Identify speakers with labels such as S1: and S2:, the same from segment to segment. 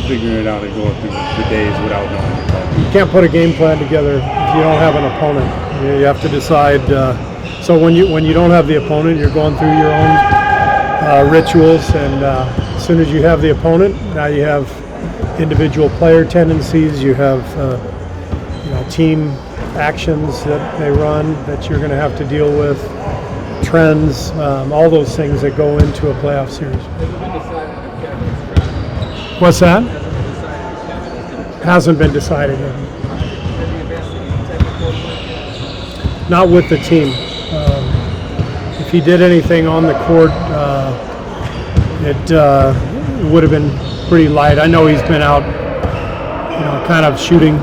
S1: figuring it out and going through the days without knowing the plan?
S2: You can't put a game plan together if you don't have an opponent. You have to decide. So when you don't have the opponent, you're going through your own rituals, and as soon as you have the opponent, now you have individual player tendencies. You have team actions that they run that you're going to have to deal with, trends, all those things that go into a playoff series. What's that? Hasn't been decided yet. Not with the team. If he did anything on the court, it would have been pretty light. I know he's been out, kind of shooting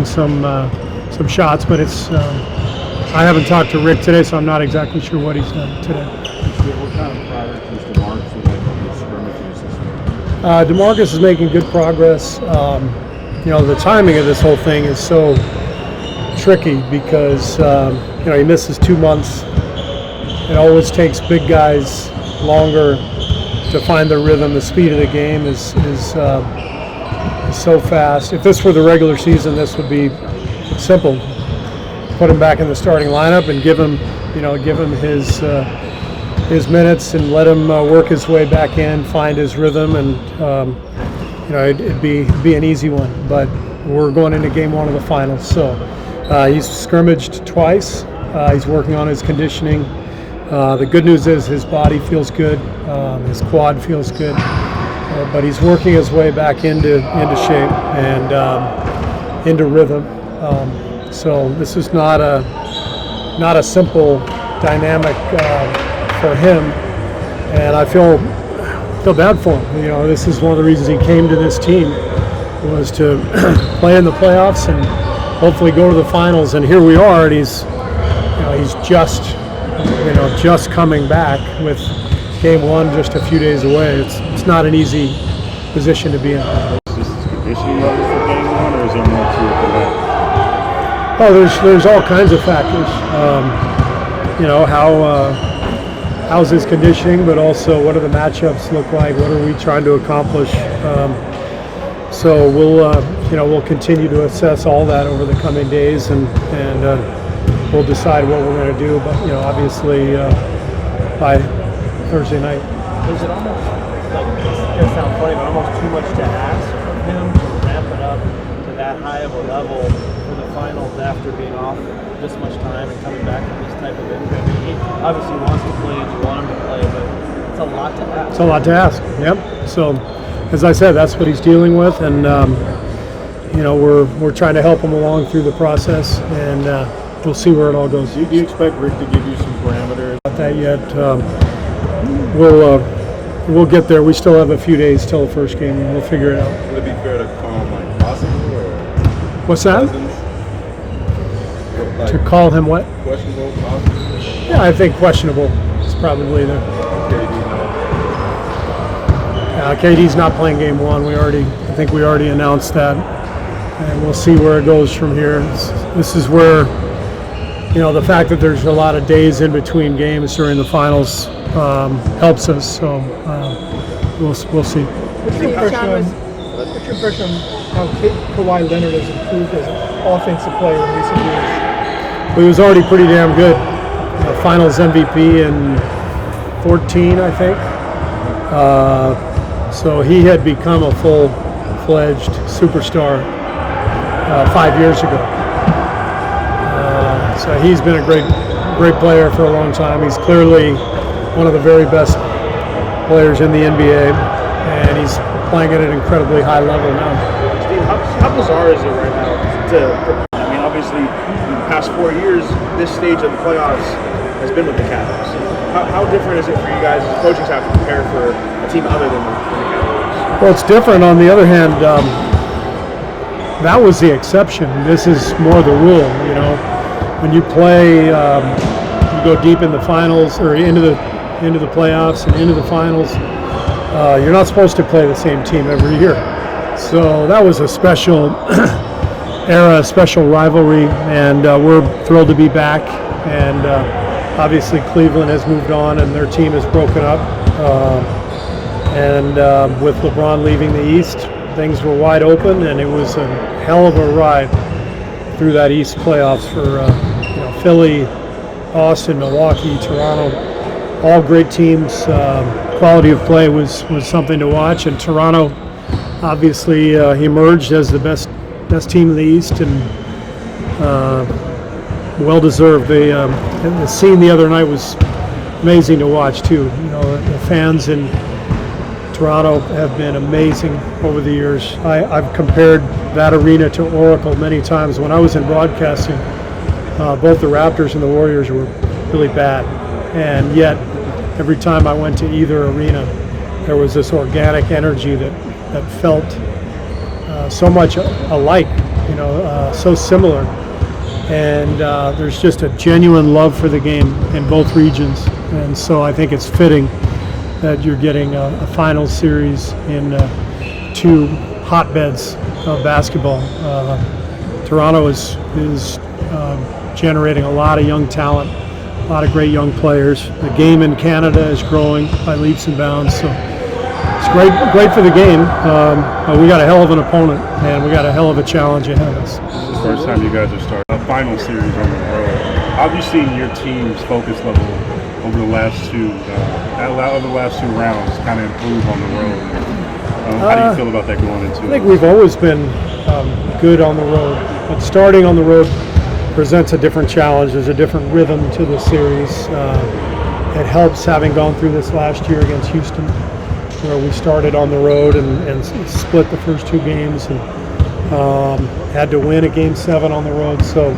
S2: some shots, but it's. I haven't talked to Rick today, so I'm not exactly sure what he's done today.
S1: What kind of progress is DeMarcus making with scrimmages?
S2: DeMarcus is making good progress. The timing of this whole thing is so tricky because he misses 2 months. It always takes big guys longer to find their rhythm. The speed of the game is so fast. If this were the regular season, this would be simple. Put him back in the starting lineup and give him his minutes and let him work his way back in, find his rhythm, and it'd be an easy one. But we're going into game one of the finals, so he's scrimmaged twice. He's working on his conditioning. The good news is his body feels good, his quad feels good, but he's working his way back into shape and into rhythm. So this is not a simple dynamic for him, and I feel bad for him. This is one of the reasons he came to this team, was to play in the playoffs and hopefully go to the finals. And here we are, and he's just coming back with game one just a few days away. It's not an easy position to be in.
S1: Is this conditioning levels for game one, or is there more to it than that?
S2: Oh, there's all kinds of factors. How's his conditioning, but also what do the matchups look like? What are we trying to accomplish? So we'll continue to assess all that over the coming days, and we'll decide what we're going to do. But obviously by Thursday night.
S3: Is it almost it's going to sound funny, but almost too much to ask of him to ramp it up to that high of a level for the finals after being off this much time and coming back from this type of injury? I mean, he obviously wants to play and you want him to play, but it's a lot to ask.
S2: It's a lot to ask. Yep. So, as I said, that's what he's dealing with, and we're trying to help him along through the process, and we'll see where it all goes.
S1: Do you expect Rick to give you some parameters?
S2: Not that yet. We'll get there. We still have a few days till the first game, and we'll figure it out.
S1: Would it be fair to call him possible, or
S2: what's that? To call him what?
S1: Questionable, possible?
S2: Yeah, I think questionable is probably the. KD's not playing game one. I think we already announced that, and we'll see where it goes from here. This is where, the fact that there's a lot of days in between games during the finals helps us. So we'll see.
S4: What's your impression on how Kawhi Leonard has improved as an offensive player in recent years?
S2: He was already pretty damn good. Finals MVP in 14, I think. So he had become a full-fledged superstar 5 years ago. So he's been a great player for a long time. He's clearly one of the very best players in the NBA, and he's playing at an incredibly high level now.
S3: Steve, how bizarre is it right now obviously, in the past 4 years, this stage of the playoffs has been with the Cavs. How different is it for you guys as a coaching staff to prepare for a team other than the Cavs?
S2: Well, it's different. On the other hand, that was the exception. This is more the rule. When you play, you go deep in the finals or into the playoffs and into the finals. You're not supposed to play the same team every year. So that was a special era, special rivalry, and we're thrilled to be back. And obviously Cleveland has moved on and their team is broken up. And with LeBron leaving the East, things were wide open, and it was a hell of a ride through that East playoffs for Philly, Boston, Milwaukee, Toronto, all great teams. Quality of play was something to watch, and Toronto obviously emerged as the best team in the East, and well deserved. The scene the other night was amazing to watch too. The fans in Toronto have been amazing over the years. I've compared that arena to Oracle many times. When I was in broadcasting, both the Raptors and the Warriors were really bad, and yet every time I went to either arena, there was this organic energy that felt so much alike, so similar. And there's just a genuine love for the game in both regions, and so I think it's fitting that you're getting a final series in two hotbeds of basketball. Toronto is generating a lot of young talent, a lot of great young players. The game in Canada is growing by leaps and bounds, so it's great for the game. We got a hell of an opponent, and we got a hell of a challenge ahead of us.
S1: This is the first time you guys are starting a final series on the road. How have you seen your team's focus level over the last two rounds kind of improve on the road? How do you feel about that going into it?
S2: I think we've always been good on the road, but starting on the road presents a different challenge. There's a different rhythm to the series. It helps having gone through this last year against Houston, where we started on the road and split the first two games and had to win a Game 7 on the road. So,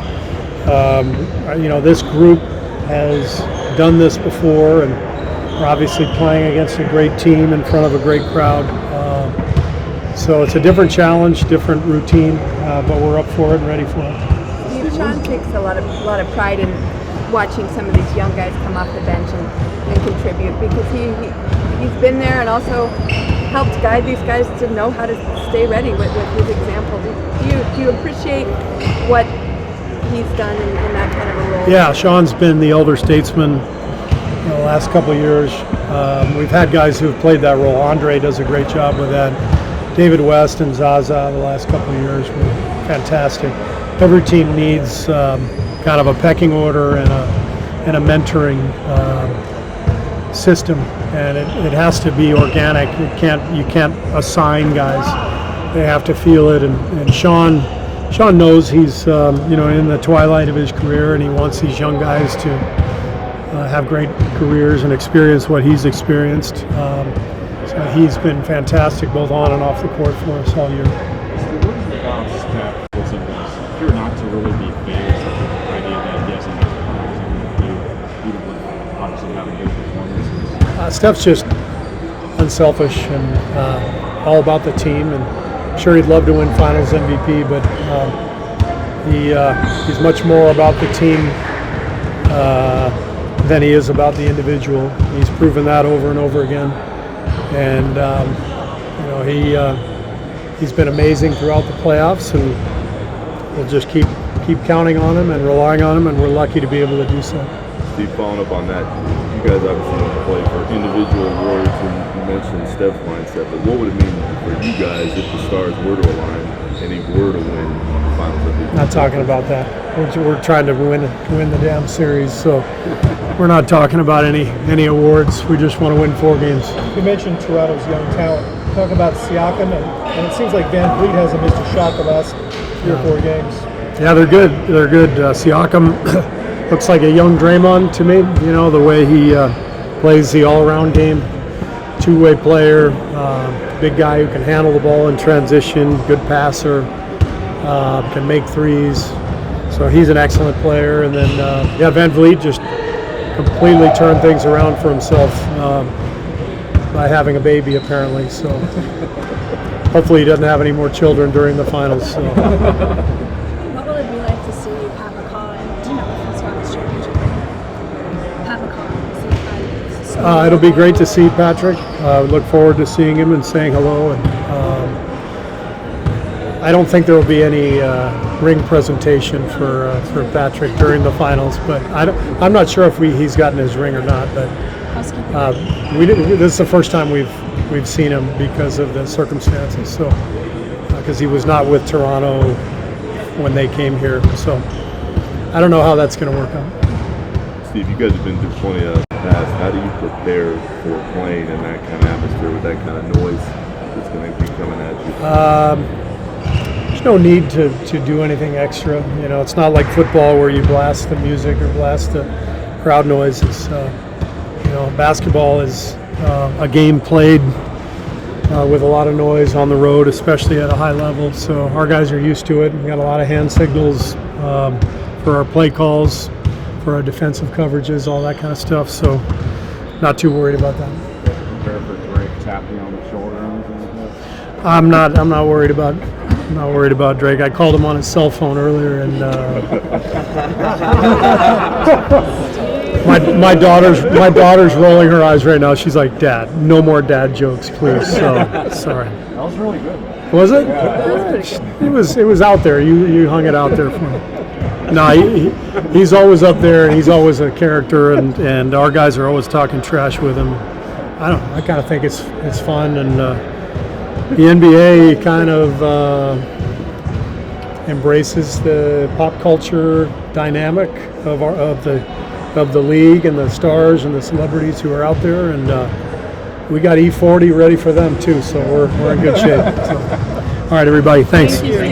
S2: this group has done this before, and we're obviously playing against a great team in front of a great crowd. So it's a different challenge, different routine, but we're up for it and ready for it.
S5: Sean takes a lot of pride in watching some of these young guys come off the bench and contribute, because he's been there and also helped guide these guys to know how to stay ready with his example. Do you appreciate what he's done in that kind of a role?
S2: Yeah, Sean's been the elder statesman the last couple of years. We've had guys who've played that role. Andre does a great job with that. David West and Zaza the last couple of years were fantastic. Every team needs kind of a pecking order and a mentoring system, and it has to be organic. You can't assign guys; they have to feel it. And Sean knows he's in the twilight of his career, and he wants these young guys to have great careers and experience what he's experienced. So he's been fantastic both on and off the court for us all year.
S1: What is it about Steph? If you're not to really be fans of the idea that he has enough even with obviously having good performances?
S2: Steph's just unselfish and all about the team, and I'm sure he'd love to win Finals MVP, but he's much more about the team than he is about the individual. He's proven that over and over again, and he's been amazing throughout the playoffs, and we'll just keep counting on him and relying on him, and we're lucky to be able to do so.
S6: Steve, following up on that, you guys obviously don't play for individual awards, and you mentioned Steph's mindset, but what would it mean for you guys if the stars were to align and he were to win the Finals MVP?
S2: Not talking about that. We're trying to win the damn series, so we're not talking about any awards. We just want to win 4 games.
S4: You mentioned Toronto's young talent. Talk about Siakam, and it seems like Van Vliet hasn't missed a shot the last 3 or 4 games.
S2: Yeah, they're good. Siakam looks like a young Draymond to me. The way he plays the all-around game, two-way player, big guy who can handle the ball in transition, good passer, can make threes. So he's an excellent player. And then Van Vliet just completely turned things around for himself by having a baby, apparently. So hopefully he doesn't have any more children during the finals. So.
S7: What will it be like to see Pat McCaw and if he's got his championship? Pat McCaw,
S2: it'll be great to see Patrick. We look forward to seeing him and saying hello. And I don't think there will be any ring presentation for Patrick during the finals, but I'm not sure if he's gotten his ring or not. But
S7: housekeeping?
S2: This is the first time we've seen him because of the circumstances. So, because he was not with Toronto when they came here, so I don't know how that's going to work out.
S6: Steve, you guys have been through plenty of past. How do you prepare for playing in that kind of atmosphere with that kind of noise that's going to be coming at you?
S2: There's no need to do anything extra. You know, it's not like football where you blast the music or blast the crowd noise. It's, you know, basketball is a game played with a lot of noise on the road, especially at a high level. So our guys are used to it. We got a lot of hand signals for our play calls, for our defensive coverages, all that kind of stuff. So not too worried about that.
S1: Prepare for Drake tapping on the shoulder or anything like that?
S2: I'm not worried about Drake. I called him on his cell phone earlier, and my daughter's rolling her eyes right now. She's like, "Dad, no more dad jokes, please." So sorry.
S1: That was really good.
S2: Was it?
S1: Yeah.
S2: It was out there. You hung it out there for me. No, he's always up there, and he's always a character, and our guys are always talking trash with him. I kind of think it's fun, and the NBA kind of embraces the pop culture dynamic of the league and the stars and the celebrities who are out there, and we got E40 ready for them too, so we're in good shape. So, all right, everybody, thanks.